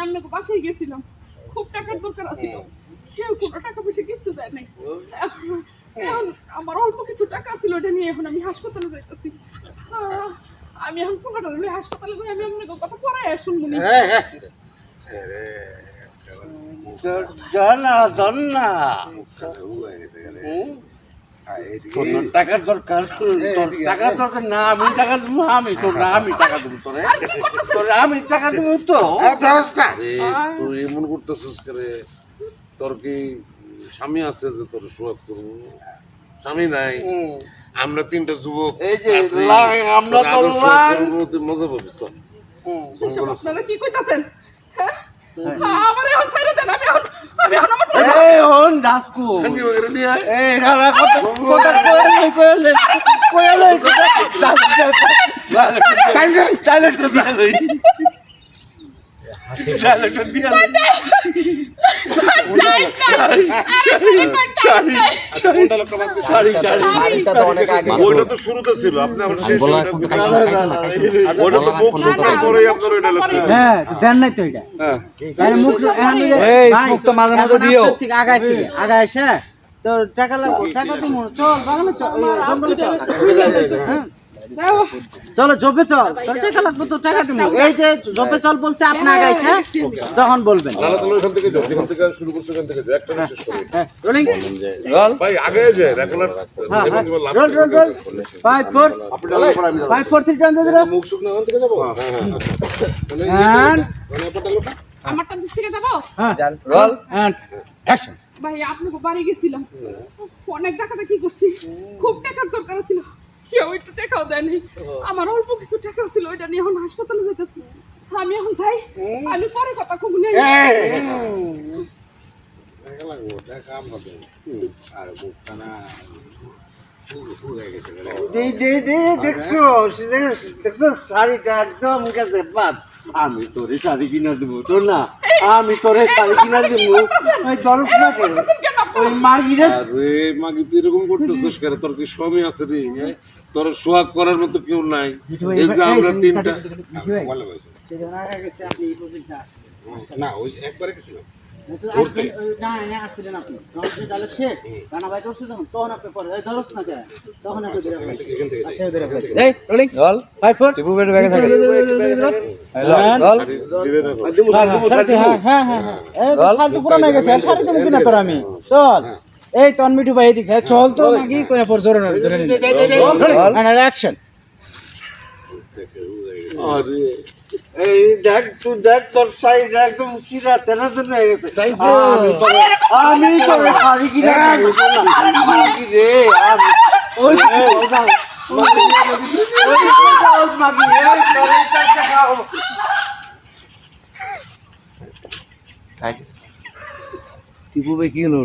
আপনাকে বাসায় গেছিলাম, খুব টাকার দরকার আছিল, কেউ কোনো টাকা পয়সা কিছু দেয় নাই। এখন আমার অল্প কিছু টাকা ছিল, ওটা নিয়ে এখন আমি হাসপাতালে যাইতেছি। আমি এখন পুরোটা হাসপাতালে যাই, আমি আপনাকে কথা পড়ায় শুনবো নি। টাকার দরকার, টাকার দরকার না, আমি টাকা দেবো, আমি তো না, আমি টাকা দেবো তোরে, তোরে আমি টাকা দেবো তো। তুই এমন করতেছিস করে, তোর কি স্বামী আছে যে তোর সোয়াব করবো? স্বামী নাই, আমরা তিনটা যুবক এই যে আছি, আমরা তোর তো আদর্শ লাইন। করবো, তুই মজা পাবি। চল। এসব আপনারা কি কইতাছেন? হ্যাঁ? আমার এখন ছেড়ে দেন, আমি এখন আমার এই হন দাসকু, খাঙ্গি বগেরে নিয়ে আয়। এই খালা কথা কথা কইলে টাইলেটটা দিয়ে লই, টাইলেটটা দিয়ে লই। ওইটা তো শুরুতে ছিল, আপনি আবার শেষ ওইটা তো মুখ শুকানোর পরেই আপনার ওইটা লাগছে। হ্যাঁ দেন নাই তো এটা তাহলে মুখ এই মুখ তো মাঝে মাঝে দিও। আগায় এসে তো টাকা লাগবে, টাকা তুমি চল বাগানে চল, জঙ্গলে চল, হ্যাঁ চলো জবে চল, তোর টাকা লাগবে তো টাকা তুমি, এই যে জবে চল বলছে আপনি আগায় এসে তখন বলবেন। এখান থেকে যাও, যেখান থেকে শুরু করছো এখান থেকে যাও, একটা শেষ করো। হ্যাঁ রোলিং, ভাই আগে যায় এখন আর রোল রোল রোল 5 4 5 4 3 টান দিয়ে দাও। মুখ শুকনো ওখান থেকে যাবো। And আমারটা দিক থেকে যাবো। হ্যাঁ রোল and অ্যাকশন। ভাই আপনাকে বাড়ি গেছিলাম, অনেক টাকাটা কি করছি, খুব টাকার দরকার ছিল, কেউ একটু টাকাও দেয়নি। আমার অল্প কিছু টাকা ছিল, ওইটা নিয়ে এখন হাসপাতালে যেতেছি। আমি এখন যাই, আমি পরে কথা কব না। দেখছো দেখছো শাড়িটা একদম গেছে বাদ, আমি তোরে শাড়ি কিনা দেবো তোর না, আমি তোরে শাড়ি কিনা দেবো, ওই দরস না কেন ওই মাগিরে। আরে মাগি তুই এরকম করতেছিস কেন? তোর কি স্বামী আছে রে? তোর সোহাগ করার মতো কেউ নাই। এই যে আমরা তিনটা না, ওই একবারে গেছিলাম ঘুরতে। না না আসছিলেন আপনি যখন যে ডালে সে গানা বাই করছে তখন আপনি পরে এই দরস না যায় তখন আপনি বের হবেন। এখান থেকে আচ্ছা বের হবেন। এই রোলিং রোল 5 4 টিপু বের ব্যাগে থাকে। রোল দিবে না। হ্যাঁ হ্যাঁ হ্যাঁ এই ফালতু পুরানো হয়ে গেছে, শাড়ি দেবো কিনা তোর আমি চল। এই তন মিঠু ভাই এদিকে চল তো নাকি কোন পর জোরে না জোরে না অ্যাকশন। আরে এই দেখ তুই দেখ তোর শাড়িটা একদম সিরা তেনা তেনা হয়ে গেছে। আমি তোরে শাড়ি কিনা দেবো মাগি রে, আমি ওই টিপু ভাই কি হলো?